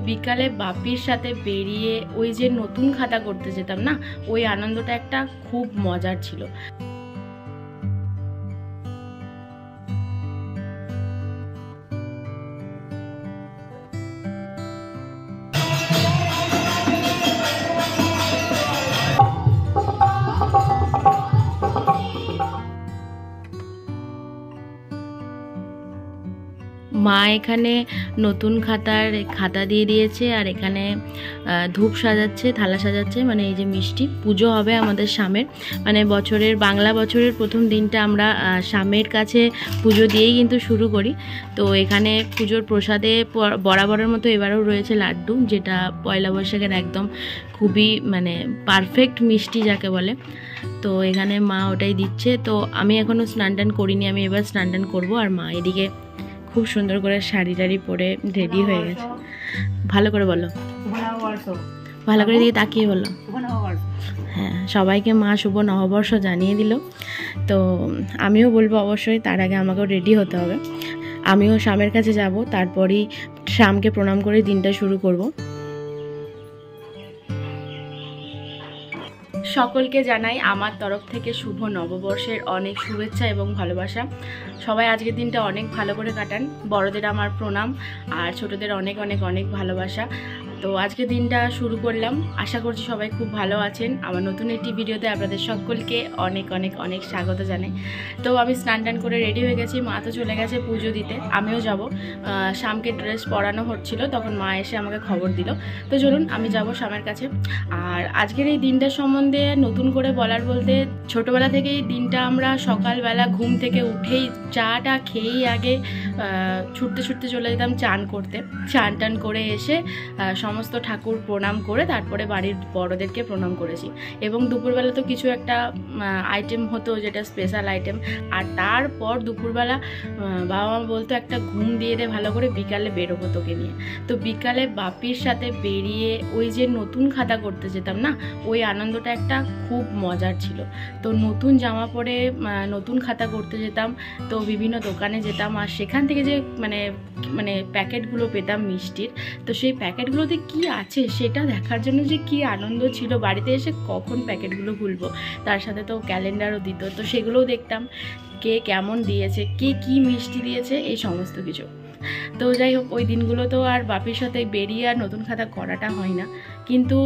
বিকালে বাপির সাথে বেরিয়ে ওই যে নতুন খাতা করতে যেতাম না, ওই আনন্দটা একটা খুব মজার ছিল। মা এখানে নতুন খাতা দিয়ে দিয়েছে, আর এখানে ধূপ সাজাচ্ছে, থালা সাজাচ্ছে, মানে এই যে মিষ্টি পুজো হবে আমাদের স্বামীর, মানে বাংলা বছরের প্রথম দিনটা আমরা স্বামীর কাছে পুজো দিয়েই কিন্তু শুরু করি। তো এখানে পুজোর প্রসাদে বরাবরের মতো এবারেও রয়েছে লাড্ডু, যেটা পয়লা বৈশাখের একদম খুবই মানে পারফেক্ট মিষ্টি যাকে বলে। তো এখানে মা ওটাই দিচ্ছে। তো আমি এখনও স্নান টান করিনি, আমি এবার স্নান টান করবো। আর মা এদিকে খুব সুন্দর করে শাড়ি টাড়ি পরে রেডি হয়ে গেছে। ভালো করে বলো, ভালো করে দিকে তাকিয়ে বলো। হ্যাঁ, সবাইকে মা শুভ নববর্ষ জানিয়ে দিল। তো আমিও বলবো অবশ্যই, তার আগে আমাকেও রেডি হতে হবে। আমিও স্বামীর কাছে যাব, তারপরই স্বামীকে প্রণাম করে দিনটা শুরু করব। সকলকে জানাই আমার তরফ থেকে শুভ নববর্ষের অনেক শুভেচ্ছা এবং ভালোবাসা। সবাই আজকের দিনটা অনেক ভালো করে কাটান। বড়দের আমার প্রণাম, আর ছোটদের অনেক অনেক অনেক ভালোবাসা। তো আজকে দিনটা শুরু করলাম, আশা করছি সবাই খুব ভালো আছেন। আমার নতুন একটি ভিডিওতে আপনাদের সকলকে অনেক অনেক অনেক স্বাগত জানাই। তো আমি স্নান টান করে রেডি হয়ে গেছি, মা তো চলে গেছে পুজো দিতে, আমিও যাব। শ্যামকে ড্রেস পরানো হচ্ছিল, তখন মা এসে আমাকে খবর দিল। তো চলুন আমি যাব শ্যামের কাছে। আর আজকের এই দিনটার সম্বন্ধে নতুন করে বলার বলতে, ছোটোবেলা থেকেই দিনটা আমরা সকালবেলা ঘুম থেকে উঠেই চাটা খেয়েই আগে ছুটতে ছুটতে চলে যেতাম চান করতে। চান টান করে এসে সমস্ত ঠাকুর প্রণাম করে তারপরে বাড়ির বড়দেরকে প্রণাম করেছি। এবং দুপুরবেলা তো কিছু একটা আইটেম হতো, যেটা স্পেশাল আইটেম। আর তারপর দুপুরবেলা বাবা মা বলতো একটা ঘুম দিয়ে দে ভালো করে, বিকালে বেরোবো তোকে নিয়ে। তো বিকালে বাপির সাথে বেরিয়ে ওই যে নতুন খাতা করতে যেতাম না, ওই আনন্দটা একটা খুব মজার ছিল। তো নতুন জামা পরে নতুন খাতা করতে যেতাম, তো বিভিন্ন দোকানে যেতাম, আর সেখান থেকে যে মানে প্যাকেটগুলো পেতাম মিষ্টির, তো সেই প্যাকেটগুলোতে কি আছে সেটা দেখার জন্য যে কি আনন্দ ছিল। বাড়িতে এসে কখন প্যাকেটগুলো খুলবো, তার সাথে তো ক্যালেন্ডারও দিত, তো সেগুলোও দেখতাম কে কেমন দিয়েছে, কে কি মিষ্টি দিয়েছে, এই সমস্ত কিছু। তো যাই হোক, ওই দিনগুলো তো আর বাপির সাথে বেরিয়ে আর নতুন খাতা করাটা হয় না, কিন্তু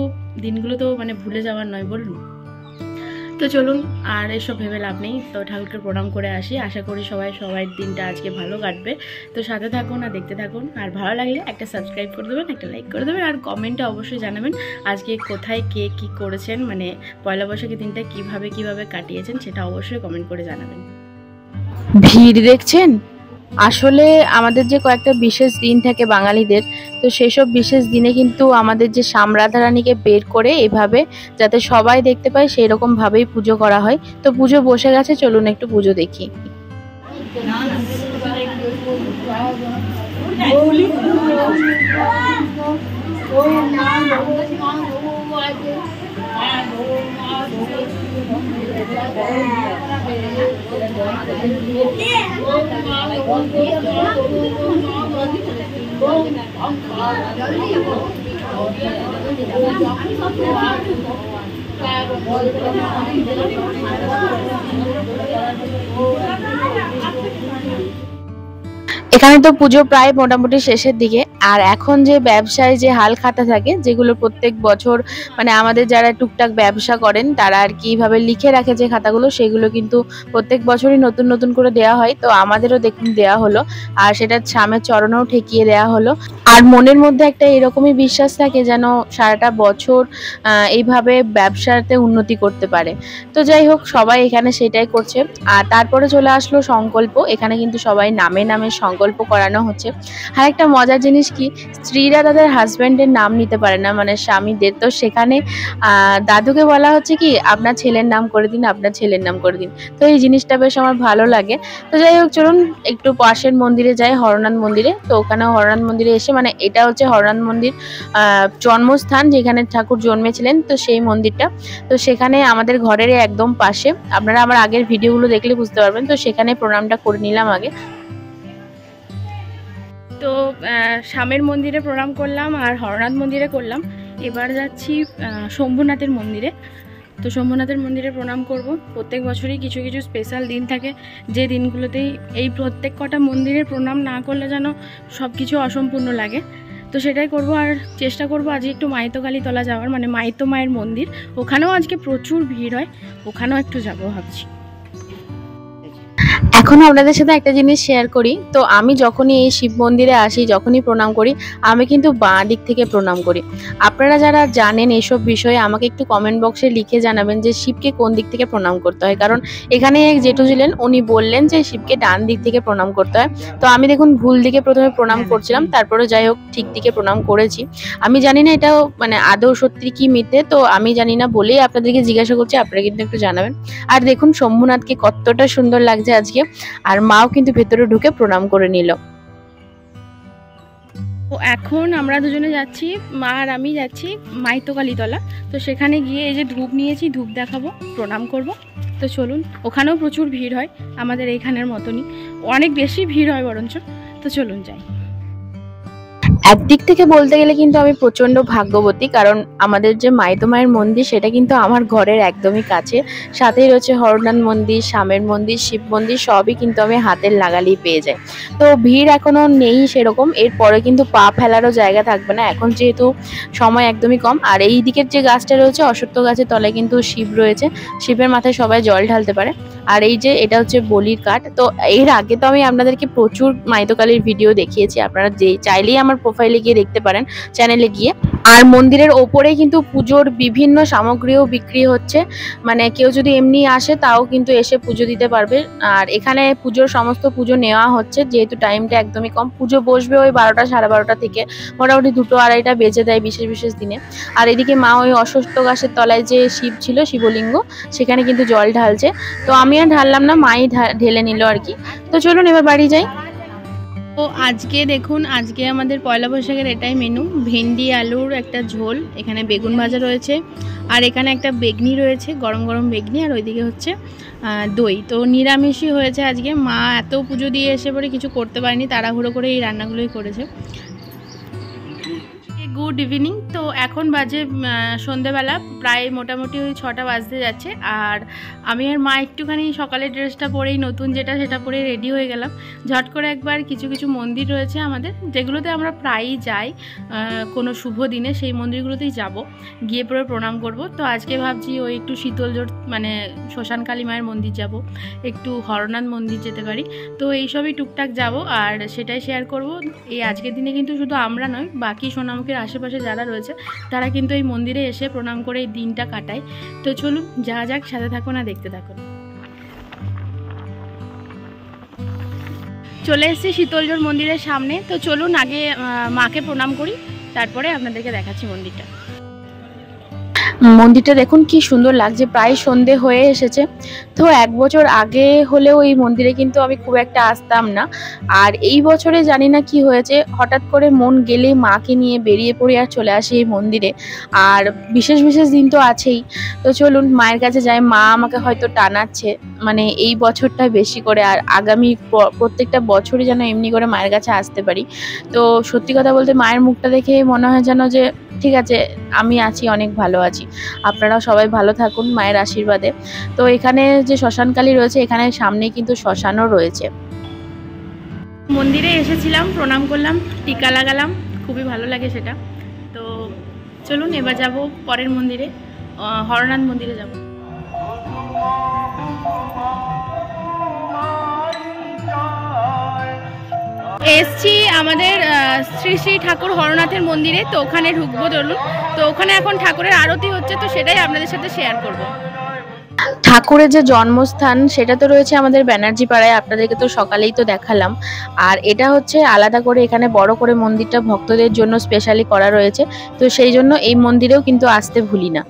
দিনগুলো তো মানে ভুলে যাওয়ার নয়, বলুন। তো চলুন, আর এসব ভেবে লাভ নেই। তো ঠাকুরকে প্রণাম করে আসি। আশা করি সবাই দিনটা আজকে ভালো কাটবে। তো সাথে থাকুন আর দেখতে থাকুন। আর ভালো লাগলে একটা সাবস্ক্রাইব করে দেবেন, একটা লাইক করে দেবেন, আর কমেন্টে অবশ্যই জানাবেন আজকে কোথায় কে কী করেছেন, মানে পয়লা বৈশাখের দিনটা কিভাবে কাটিয়েছেন, সেটা অবশ্যই কমেন্ট করে জানাবেন। ভিড় দেখছেন? আসলে আমাদের যে কয়েকটা বিশেষ দিন থাকে বাঙালিদের, তো সেই সব বিশেষ দিনে কিন্তু আমাদের যে রাধারানীকে বের করে এভাবে যাতে সবাই দেখতে পায় সেই রকম ভাবেই পুজো করা হয়। তো পুজো বসে গেছে, চলুন একটু পুজো দেখি। এখানে তো পুজো প্রায় মোটামুটি শেষের দিকে। আর এখন যে ব্যবসায় যে হাল খাতা থাকে, যেগুলো প্রত্যেক বছর মানে আমাদের যারা টুকটাক ব্যবসা করেন তারা আর কি ভাবে লিখে রাখে যে খাতাগুলো, সেগুলো কিন্তু প্রত্যেক বছরই নতুন নতুন করে দেওয়া হয়। তো আমাদেরও দেখুন দেওয়া হলো, আর সেটা স্বামীর চরণেও ঠেকিয়ে দেওয়া হলো। আর মনের মধ্যে একটা এরকমই বিশ্বাস থাকে যেন সারাটা বছর এইভাবে ব্যবসাতে উন্নতি করতে পারে। তো যাই হোক, সবাই এখানে সেটাই করছে। আর তারপরে চলে আসলো সংকল্প। এখানে কিন্তু সবাই নামে নামে সংকল্প করানো হচ্ছে। আর একটা মজার জিনিস কি, স্ত্রীরা তাদের হাজব্যান্ডের নাম নিতে পারে না, মানে স্বামীদের। তো সেখানে দাদুকে বলা হচ্ছে কি আপনার ছেলের নাম করে দিন, আপনার ছেলের নাম করে দিন। তো এই জিনিসটা বেশ আমার ভালো লাগে। তো যাই হোক, চলুন একটু পাশের মন্দিরে যাই, হরনাথ মন্দিরে। তো ওখানে হরনাথ মন্দিরে এসে, মানে এটা হচ্ছে হরনাথ মন্দির জন্মস্থান, যেখানে ঠাকুর জন্মেছিলেন, তো সেই মন্দিরটা। তো সেখানে আমাদের ঘরের একদম পাশে, আপনারা আমার আগের ভিডিওগুলো দেখলে বুঝতে পারবেন। তো সেখানে প্রণামটা করে নিলাম আগে। তো শ্যামের মন্দিরে প্রণাম করলাম আর হরনাথ মন্দিরে করলাম। এবার যাচ্ছি শম্ভুনাথের মন্দিরে। তো শম্ভুনাথের মন্দিরে প্রণাম করব। প্রত্যেক বছরই কিছু কিছু স্পেশাল দিন থাকে, যে দিনগুলোতেই এই প্রত্যেক কটা মন্দিরে প্রণাম না করলে যেন সব কিছু অসম্পূর্ণ লাগে। তো সেটাই করব, আর চেষ্টা করব আজকে একটু মাইতকালীতলা যাওয়ার, মানে মাইতো মায়ের মন্দির। ওখানেও আজকে প্রচুর ভিড় হয়, ওখানেও একটু যাব ভাবছি। এখন আপনাদের সাথে একটা জিনিস শেয়ার করি। তো আমি যখনই এই শিব মন্দিরে আসি, যখনই প্রণাম করি, আমি কিন্তু বাঁ দিক থেকে প্রণাম করি। আপনারা যারা জানেন এসব বিষয়ে আমাকে একটু কমেন্ট বক্সে লিখে জানাবেন যে শিবকে কোন দিক থেকে প্রণাম করতে হয়। কারণ এখানে জেঠু ছিলেন, উনি বললেন যে শিবকে ডান দিক থেকে প্রণাম করতে হয়। তো আমি দেখুন ভুল দিকে প্রথমে প্রণাম করছিলাম, তারপরে যাই হোক ঠিক দিকে প্রণাম করেছি। আমি জানি না এটাও মানে আদৌ সত্যি কি মিথ্যে, তো আমি জানি না বলেই আপনাদেরকে জিজ্ঞাসা করছি, আপনারা কিন্তু একটু জানাবেন। আর দেখুন শম্ভুনাথকে কতটা সুন্দর লাগছে আজকে, আর মাও কিন্তু ভেতরে ঢুকে প্রণাম করে নিল। তো এখন আমরা দুজনে যাচ্ছি, মা আর আমি যাচ্ছি মাইতকালীতলা। তো সেখানে গিয়ে এই যে ধূপ নিয়েছি, ধূপ দেখাবো, প্রণাম করব। তো চলুন, ওখানেও প্রচুর ভিড় হয় আমাদের এইখানের মতনই, অনেক বেশি ভিড় হয় বরঞ্চ। তো চলুন যাই। একদিক থেকে বলতে গেলে কিন্তু আমি প্রচন্ড ভাগ্যবতী, কারণ আমাদের যে মাইতো মায়ের মন্দির সেটা কিন্তু আমার ঘরের একদমই কাছে। সাথেই রয়েছে হরনাথ মন্দির, শ্যামের মন্দির, শিব মন্দির, সবই কিন্তু আমি হাতের নাগালেই পেয়ে যাই। তো ভিড় এখনো নেই সেরকম, এরপরে কিন্তু পা ফেলারও জায়গা থাকবে না এখন, যেহেতু সময় একদমই কম। আর এই দিকের যে গাছটা রয়েছে অশ্বত্থ গাছের তলায় কিন্তু শিব রয়েছে, শিবের মাথায় সবাই জল ঢালতে পারে। আর এই যে এটা হচ্ছে বলির কাঠ। তো এর আগে তো আমি আপনাদেরকে প্রচুর মাইতকালীর ভিডিও দেখিয়েছি, আপনারা যে চাইলেই আমার প্রোফাইলে গিয়ে দেখতে পারেন, চ্যানেলে গিয়ে। আর মন্দিরের ওপরেই কিন্তু পুজোর বিভিন্ন সামগ্রীও বিক্রি হচ্ছে, মানে কেউ যদি এমনি আসে তাও কিন্তু এসে পুজো দিতে পারবে। আর এখানে পুজোর সমস্ত পুজো নেওয়া হচ্ছে, যেহেতু টাইমটা একদমই কম। পুজো বসবে ওই 12টা সাড়ে 12টা থেকে, মোটামুটি 2টো 2:30টা বেজে দেয় বিশেষ বিশেষ দিনে। আর এদিকে মা ওই অশ্বত্থ গাছের তলায় যে শিব ছিল, শিবলিঙ্গ, সেখানে কিন্তু জল ঢালছে। তো আমি আর ঢাললাম না, মাই ঢেলে নিল আর কি। তো চলুন এবার বাড়ি যাই। তো আজকে দেখুন, আজকে আমাদের পয়লা বৈশাখের এটাই মেনু, ভেন্ডি আলুর একটা ঝোল, এখানে বেগুন ভাজা রয়েছে, আর এখানে একটা বেগনি রয়েছে, গরম গরম বেগনি, আর ওইদিকে হচ্ছে দই। তো নিরামিষই হয়েছে আজকে। মা এত পুজো দিয়ে এসে পরে কিছু করতে পারেনি, তাড়াহুড়ো করে এই রান্নাগুলোই করেছে। Good evening. তো এখন বাজে সন্ধেবেলা, প্রায় মোটামুটি ওই 6টা বাজতে যাচ্ছে। আর আমি আর মা একটুখানি সকালের ড্রেসটা পরেই, নতুন যেটা, সেটা পরে রেডি হয়ে গেলাম। ঝট করে একবার কিছু কিছু মন্দির রয়েছে আমাদের, যেগুলোতে আমরা প্রায়ই যাই কোনো শুভ দিনে, সেই মন্দিরগুলোতেই যাব, গিয়ে পরে প্রণাম করব। তো আজকে ভাবছি ওই একটু শীতলজোড় মানে শ্মশান কালী মায়ের মন্দির যাব, একটু হরনাথ মন্দির যেতে পারি। তো এইসবই টুকটাক যাব, আর সেটাই শেয়ার করব। এই আজকের দিনে কিন্তু শুধু আমরা নয়, বাকি সোনামুখীর আশেপাশে যারা রয়েছে তারা কিন্তু এই মন্দিরে এসে প্রণাম করে এই দিনটা কাটায়। তো চলুন যা যাক, সাথে থাকুন আর দেখতে থাকুন। চলে এসেছি শীতলজোড় মন্দিরের সামনে। তো চলুন আগে মাকে প্রণাম করি, তারপরে আপনাদেরকে দেখাচ্ছি মন্দিরটা। মন্দিরটা দেখুন কি সুন্দর লাগছে, প্রায় সন্ধে হয়ে এসেছে। তো 1 বছর আগে হলেও এই মন্দিরে কিন্তু আমি খুব একটা আসতাম না, আর এই বছরে জানি না কি হয়েছে, হঠাৎ করে মন গেলেই মাকে নিয়ে বেরিয়ে পড়ি আর চলে আসি এই মন্দিরে। আর বিশেষ বিশেষ দিন তো আছেই। তো চলুন মায়ের কাছে যাই, মা আমাকে হয়তো টানাচ্ছে, মানে এই বছরটা বেশি করে, আর আগামী প্রত্যেকটা বছরই যেন এমনি করে মায়ের কাছে আসতে পারি। তো সত্যি কথা বলতে মায়ের মুখটা দেখে মনে হয় যেন যে ঠিক আছে, আমি আছি, অনেক ভালো আছি। আপনারাও সবাই ভালো থাকুন মায়ের আশীর্বাদে। তো এখানে যে শ্মশানকালী রয়েছে, এখানে সামনেই কিন্তু শ্মশানও রয়েছে। মন্দিরে এসেছিলাম, প্রণাম করলাম, টিকা লাগালাম, খুবই ভালো লাগে সেটা। তো চলুন এবার যাব পরের মন্দিরে, হরনাথ মন্দিরে যাব। এসছি আমাদের শ্রী শ্রী ঠাকুর হরনাথের মন্দিরে। তো ওখানে ঢুকবো চলুন। তো ওখানে এখন ঠাকুরের আরতি হচ্ছে, তো সেটাই আপনাদের সাথে শেয়ার করব। ঠাকুরের যে জন্মস্থান সেটা তো রয়েছে আমাদের ব্যানার্জি পাড়ায়, আপনাদেরকে তো সকালেই তো দেখালাম। আর এটা হচ্ছে আলাদা করে, এখানে বড় করে মন্দিরটা ভক্তদের জন্য স্পেশালি করা রয়েছে। তো সেই জন্য এই মন্দিরেও কিন্তু আসতে ভুলি না।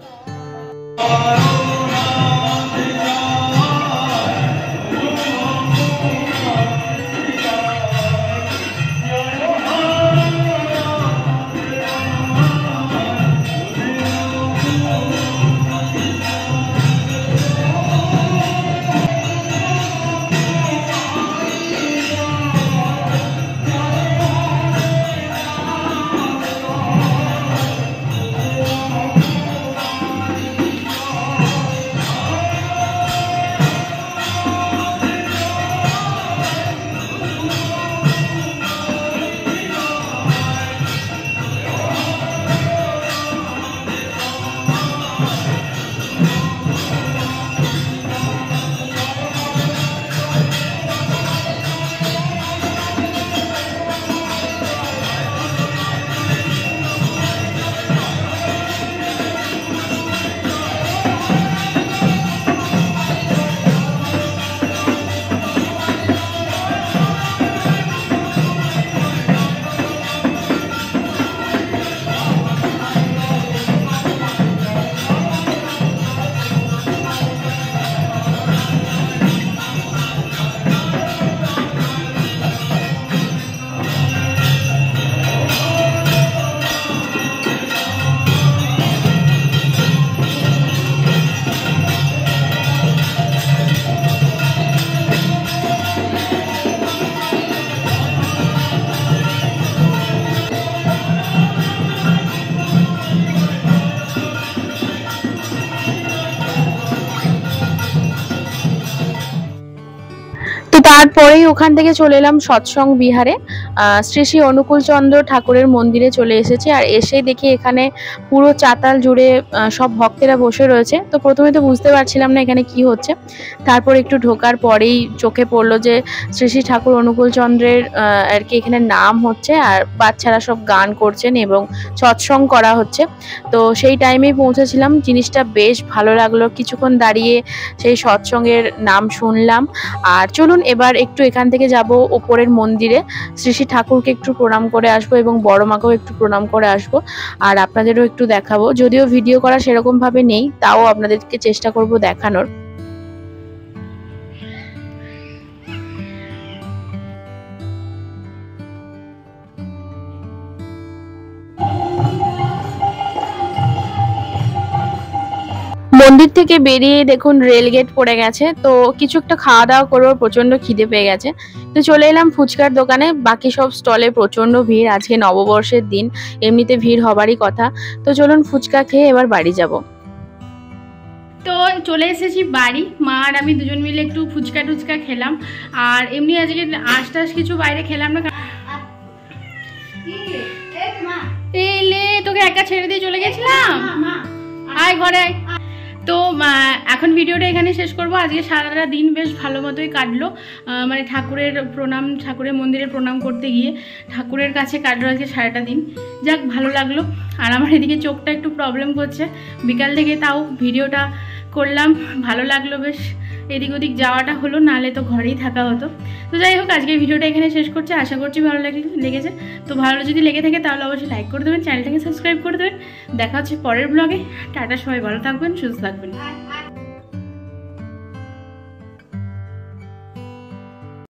তারপরেই ওখান থেকে চলে এলাম সৎসঙ্গ বিহারে, শ্রী শ্রী অনুকূলচন্দ্র ঠাকুরের মন্দিরে চলে এসেছি। আর এসেই দেখি এখানে পুরো চাতাল জুড়ে সব ভক্তেরা বসে রয়েছে। তো প্রথমে তো বুঝতে পারছিলাম না এখানে কি হচ্ছে, তারপর একটু ঢোকার পরেই চোখে পড়লো যে শ্রী শ্রী ঠাকুর অনুকূলচন্দ্রের আর কি এখানে নাম হচ্ছে, আর বাচ্চারা সব গান করছেন এবং সৎসঙ্গ করা হচ্ছে। তো সেই টাইমেই পৌঁছেছিলাম, জিনিসটা বেশ ভালো লাগলো। কিছুক্ষণ দাঁড়িয়ে সেই সৎসঙ্গের নাম শুনলাম। আর চলুন এবার একটু এখান থেকে যাব ওপরের মন্দিরে, শ্রী শ্রী ঠাকুরকে একটু প্রণাম করে আসবো এবং বড় মাকেও একটু প্রণাম করে আসবো, আর আপনাদেরও একটু দেখাবো। যদিও ভিডিও করা সেরকম ভাবে নেই, তাও আপনাদেরকে চেষ্টা করব দেখানোর। মন্দির থেকে বেরিয়ে দেখুন রেল গেট পড়ে গেছে, তো কিছু একটা খাওয়া দাওয়া করবো, প্রচন্ড খিদে পেয়ে গেছে। তো চলে এলাম ফুচকার দোকানে। বাকি সব স্টলে প্রচন্ড ভিড়, আজকে নববর্ষের দিন, এমনিতে ভিড় হবারই কথা। তো চলুন ফুচকা খেয়ে এবার বাড়ি যাব। তো চলে এসেছি বাড়ি, মা আর আমি দুজন মিলে একটু ফুচকা টুচকা খেলাম। আর এমনি আজকে আশটাশ কিছু বাইরে খেলাম না। এলে তোকে একা ছেড়ে দিয়ে চলে গেছিলাম, আয় ঘরে আয়। তো এখন ভিডিওটা এখানে শেষ করব। আজকে সারাটা দিন বেশ ভালো মতোই কাটলো, মানে ঠাকুরের প্রণাম, ঠাকুরের মন্দিরে প্রণাম করতে গিয়ে ঠাকুরের কাছে কাটলো আজকে সারাটা দিন। যাক ভালো লাগলো। আর আমার এদিকে চোখটা একটু প্রবলেম করছে, বিকাল থেকে তাও ভিডিওটা করলাম, ভালো লাগলো বেশ। এদিক ওদিক যাওয়াটা হলো, নাহলে তো ঘরেই থাকা হতো। তো যাই হোক আজকের ভিডিওটা এখানে শেষ করছি, আশা করছি ভালো লেগেছে। তো ভালো যদি লেগে থাকে তাহলে অবশ্যই লাইক করে দেবেন, চ্যানেলটাকে সাবস্ক্রাইব করে দেবেন। দেখা হচ্ছে পরের ব্লগে। টাটা, সবাই ভালো থাকবেন, সুস্থ থাকবেন।